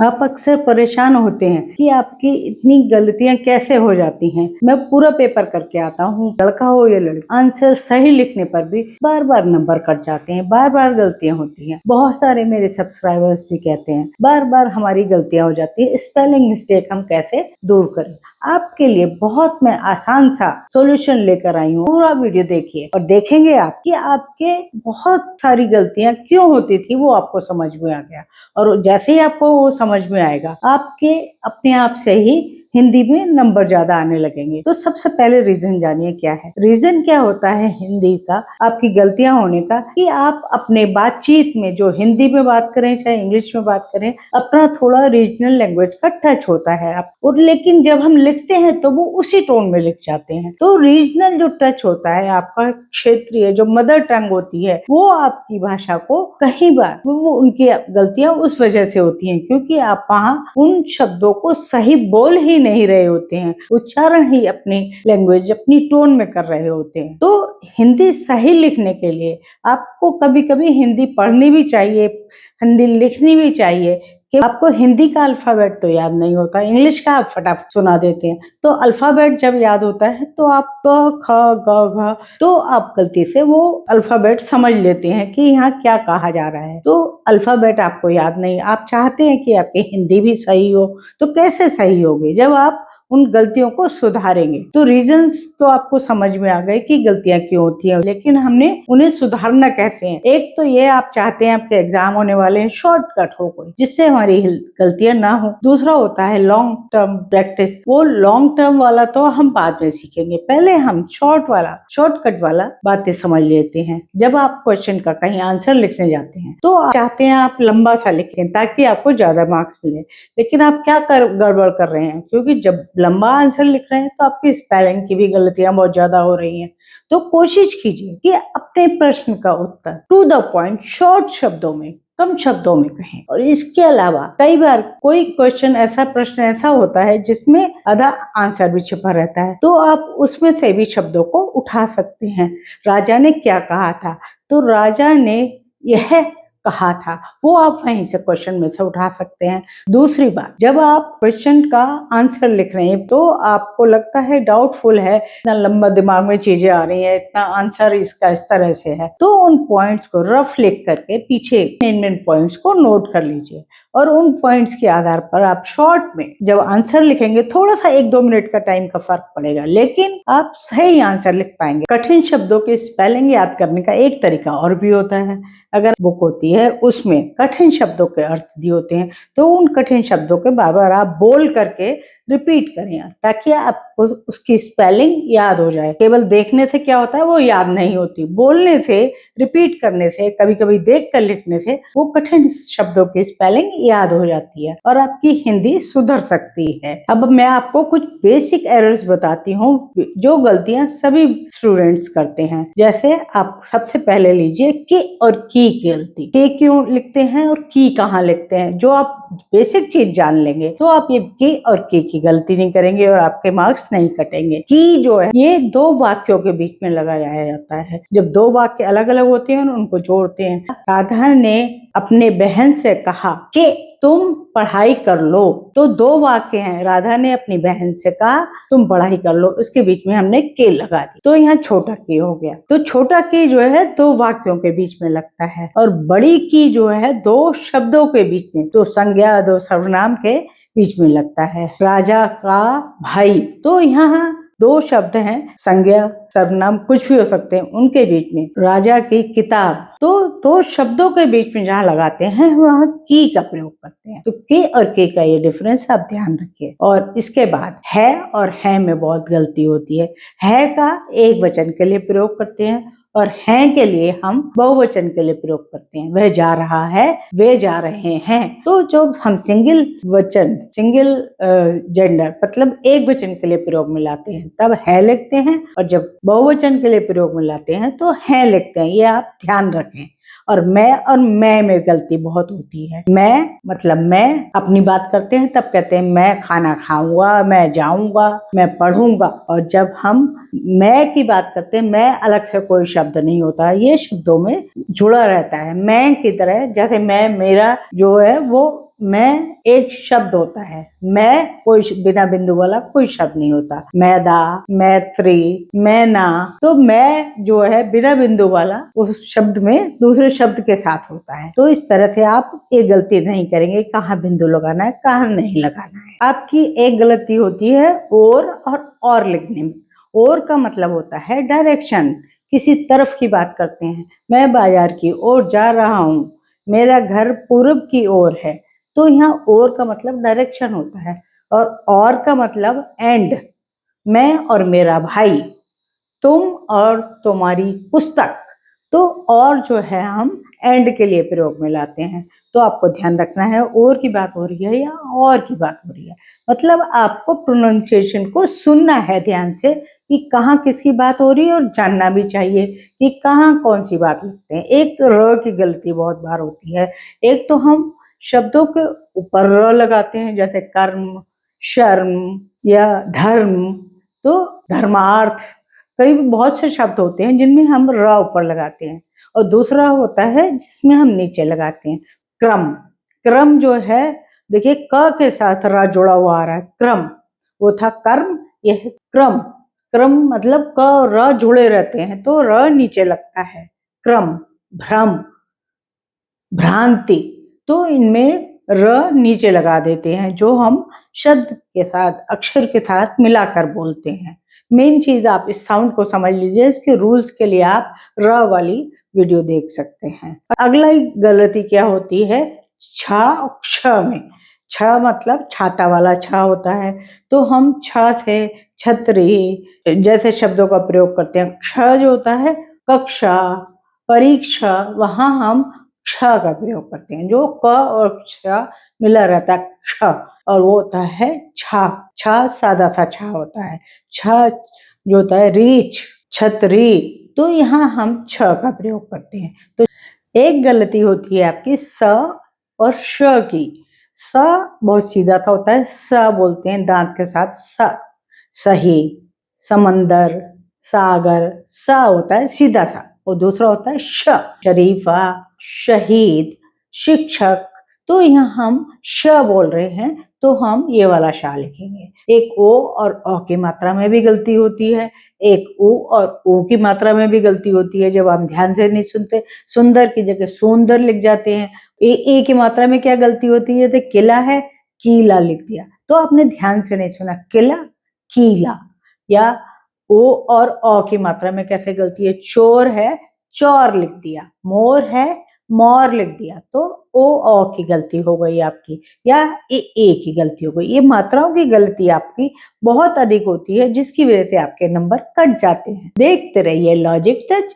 आप अक्सर परेशान होते हैं कि आपकी इतनी गलतियां कैसे हो जाती हैं। मैं पूरा पेपर करके आता हूँ, लड़का हो या लड़की, आंसर सही लिखने पर भी बार बार नंबर कट जाते हैं, बार बार गलतियां होती हैं। बहुत सारे मेरे सब्सक्राइबर्स भी कहते हैं बार बार हमारी गलतियां हो जाती है, स्पेलिंग मिस्टेक हम कैसे दूर करें। आपके लिए बहुत मैं आसान सा सॉल्यूशन लेकर आई हूँ। पूरा वीडियो देखिए और देखेंगे आप कि आपके बहुत सारी गलतियां क्यों होती थी, वो आपको समझ में आ गया। और जैसे ही आपको वो समझ में आएगा, आपके अपने आप से ही हिंदी में नंबर ज्यादा आने लगेंगे। तो सबसे पहले रीजन जानिए क्या है। रीजन क्या होता है हिंदी का, आपकी गलतियां होने का, कि आप अपने बातचीत में जो हिंदी में बात करें चाहे इंग्लिश में बात करें, अपना थोड़ा रीजनल लैंग्वेज का टच होता है आप, और लेकिन जब हम लिखते हैं तो वो उसी टोन में लिख जाते हैं। तो रीजनल जो टच होता है आपका, क्षेत्रीय जो मदर टंग होती है, वो आपकी भाषा को कई बार वो उनकी गलतियां उस वजह से होती हैं क्योंकि आप वहां उन शब्दों को सही बोल ही नहीं रहे होते हैं, उच्चारण ही अपनी लैंग्वेज अपनी टोन में कर रहे होते हैं। तो हिंदी सही लिखने के लिए आपको कभी कभी हिंदी पढ़नी भी चाहिए, हिंदी लिखनी भी चाहिए। कि आपको हिंदी का अल्फाबेट तो याद नहीं होता, इंग्लिश का आप फटाफट सुना देते हैं। तो अल्फाबेट जब याद होता है तो आप क ख ग घ, तो आप गलती से वो अल्फाबेट समझ लेते हैं कि यहाँ क्या कहा जा रहा है। तो अल्फाबेट आपको याद नहीं, आप चाहते हैं कि आपकी हिंदी भी सही हो, तो कैसे सही होगी जब आप उन गलतियों को सुधारेंगे। तो रीजंस तो आपको समझ में आ गए कि गलतियां क्यों होती हैं, लेकिन हमने उन्हें सुधारना कैसे है। एक तो ये आप चाहते हैं आपके एग्जाम होने वाले हैं, शॉर्टकट हो कोई जिससे हमारी गलतियां ना हो। दूसरा होता है लॉन्ग टर्म प्रैक्टिस। वो लॉन्ग टर्म वाला तो हम बाद में सीखेंगे, पहले हम शॉर्टकट वाला बातें समझ लेते हैं। जब आप क्वेश्चन का कहीं आंसर लिखने जाते हैं तो आप चाहते हैं आप लंबा सा लिखें ताकि आपको ज्यादा मार्क्स मिले, लेकिन आप क्या गड़बड़ कर रहे हैं, क्योंकि जब लंबा आंसर लिख रहे हैं तो आपकी स्पेलिंग की भी गलतियां बहुत ज्यादा हो रही हैं। तो कोशिश कीजिए कि अपने प्रश्न का उत्तर टू द पॉइंट, शॉर्ट शब्दों में, कम शब्दों में कहें। और इसके अलावा कई बार कोई प्रश्न ऐसा होता है जिसमें आधा आंसर भी छिपा रहता है, तो आप उसमें से भी शब्दों को उठा सकते हैं। राजा ने क्या कहा था, तो राजा ने यह कहा था, वो आप वहीं से क्वेश्चन में से उठा सकते हैं। दूसरी बात, जब आप क्वेश्चन का आंसर लिख रहे हैं तो आपको लगता है डाउटफुल है, इतना लंबा दिमाग में चीजें आ रही है, इतना आंसर इसका इस तरह से है, तो उन पॉइंट्स को रफ लिख करके पीछे मेन पॉइंट्स को नोट कर लीजिए और उन पॉइंट्स के आधार पर आप शॉर्ट में जब आंसर लिखेंगे, थोड़ा सा 1-2 मिनट का टाइम का फर्क पड़ेगा, लेकिन आप सही आंसर लिख पाएंगे। कठिन शब्दों के स्पेलिंग याद करने का एक तरीका और भी होता है। अगर बुक होती है उसमें कठिन शब्दों के अर्थ दिए होते हैं, तो उन कठिन शब्दों के बार बार आप बोल करके रिपीट करें ताकि आपको उसकी स्पेलिंग याद हो जाए। केवल देखने से क्या होता है, वो याद नहीं होती, बोलने से, रिपीट करने से, कभी कभी देख कर लिखने से वो कठिन शब्दों की स्पेलिंग याद हो जाती है और आपकी हिंदी सुधर सकती है। अब मैं आपको कुछ बेसिक एरर्स बताती हूँ जो गलतियां सभी स्टूडेंट्स करते हैं। जैसे आप सबसे पहले लीजिए के और की गलती। के क्यों लिखते हैं और की कहाँ लिखते हैं, जो आप बेसिक चीज जान लेंगे तो आप ये के और के की गलती नहीं करेंगे और आपके मार्क्स नहीं कटेंगे। की जो है ये दो वाक्यों के बीच में लगाया जाता है। जब दो वाक्य अलग अलग होते हैं उनको जोड़ते हैं। राधा ने अपने बहन से कहा कि तुम पढ़ाई कर लो, तो दो वाक्य हैं, राधा ने अपनी बहन से कहा तुम पढ़ाई कर लो, उसके बीच में हमने के लगा दी, तो यहाँ छोटा के हो गया। तो छोटा के जो है दो वाक्यों के बीच में लगता है और बड़ी की जो है दो शब्दों के बीच में, दो संज्ञा दो सर्वनाम के बीच में लगता है। राजा का भाई, तो यहाँ दो शब्द हैं, संज्ञा सर्वनाम कुछ भी हो सकते हैं, उनके बीच में। राजा की किताब, तो दो शब्दों के बीच में जहाँ लगाते हैं वहाँ की का प्रयोग करते हैं। तो के और के का ये डिफरेंस आप ध्यान रखिए। और इसके बाद है और है में बहुत गलती होती है का एक वचन के लिए प्रयोग करते हैं और हैं के लिए हम बहुवचन के लिए प्रयोग करते हैं। वह जा रहा है, वे जा रहे हैं। तो जब हम सिंगल जेंडर मतलब एक वचन के लिए प्रयोग में लाते हैं तब है लिखते हैं, और जब बहुवचन के लिए प्रयोग में लाते हैं तो है लिखते हैं। ये आप ध्यान रखें। और मैं में गलती बहुत होती है। मैं मतलब मैं अपनी बात करते हैं तब कहते हैं मैं खाना खाऊंगा, मैं जाऊंगा, मैं पढ़ूंगा, और जब हम मैं की बात करते हैं मैं अलग से कोई शब्द नहीं होता, ये शब्दों में जुड़ा रहता है मैं की तरह। जैसे मैं, मेरा जो है वो मैं एक शब्द होता है, मैं कोई बिना बिंदु वाला कोई शब्द नहीं होता। मैदा, मैत्री, मैना, तो मैं जो है बिना बिंदु वाला उस शब्द में दूसरे शब्द के साथ होता है। तो इस तरह से आप ये गलती नहीं करेंगे, कहाँ बिंदु लगाना है कहाँ नहीं लगाना है। आपकी एक गलती होती है और लिखने में। और का मतलब होता है डायरेक्शन, किसी तरफ की बात करते हैं। मैं बाजार की ओर जा रहा हूँ, मेरा घर पूरब की ओर है, तो यहाँ और का मतलब डायरेक्शन होता है। और का मतलब एंड, मैं और मेरा भाई, तुम और तुम्हारी पुस्तक। तो और जो है हम एंड के लिए प्रयोग में लाते हैं। तो आपको ध्यान रखना है और की बात हो रही है या और की बात हो रही है, मतलब आपको प्रोनाउंसिएशन को सुनना है ध्यान से कि कहाँ किसकी बात हो रही है, और जानना भी चाहिए कि कहाँ कौन सी बात लिखते हैं। एक र की गलती बहुत बार होती है। एक तो हम शब्दों के ऊपर र लगाते हैं, जैसे कर्म, शर्म या धर्म। तो धर्मार्थ, कई बहुत से शब्द होते हैं जिनमें हम र ऊपर लगाते हैं, और दूसरा होता है जिसमें हम नीचे लगाते हैं। क्रम, क्रम जो है देखिए क के साथ र जुड़ा हुआ आ रहा है, क्रम। वो था कर्म, यह है क्रम। क्रम मतलब क और र जुड़े रहते हैं तो र नीचे लगता है। क्रम, भ्रम, भ्रांति, तो इनमें र नीचे लगा देते हैं, जो हम शब्द के साथ अक्षर के साथ मिलाकर बोलते हैं। मेन चीज आप इस साउंड को समझ लीजिए, इसके रूल्स के लिए आप र वाली वीडियो देख सकते हैं। अगला गलती क्या होती है, छ और क्ष में। छ मतलब छाता वाला छ होता है, तो हम छ से छतरी जैसे शब्दों का प्रयोग करते हैं। क्ष जो होता है कक्षा, परीक्षा, वहां हम क्ष का प्रयोग करते हैं। जो क और क्ष मिला रहता है क्ष, और वो होता है छा। छा सादा सा छा होता है। छ जो होता है रीछ, छतरी, तो यहाँ हम छ का प्रयोग करते हैं। तो एक गलती होती है आपकी स और श की। स बहुत सीधा सा होता है, स बोलते हैं दांत के साथ, स, सही, समंदर, सागर, स होता है सीधा सा, और दूसरा होता है श, शरीफा, शहीद, शिक्षक। तो यहाँ हम श बोल रहे हैं तो हम ये वाला शा लिखेंगे। एक ओ और औ की मात्रा में भी गलती होती है, एक ऊ और ओ की मात्रा में भी गलती होती है। जब हम ध्यान से नहीं सुनते, सुंदर की जगह सुंदर लिख जाते हैं। ए की मात्रा में क्या गलती होती है, तो किला है कीला लिख दिया, तो आपने ध्यान से नहीं सुना, किला कीला। या ओ और औ की मात्रा में कैसे गलती है, चोर है चौर लिख दिया, मोर है मोर लिख दिया, तो ओ औ की गलती हो गई आपकी, या ए की गलती हो गई। ये मात्राओं की गलती आपकी बहुत अधिक होती है, जिसकी वजह से आपके नंबर कट जाते हैं। देखते रहिए लॉजिक टच।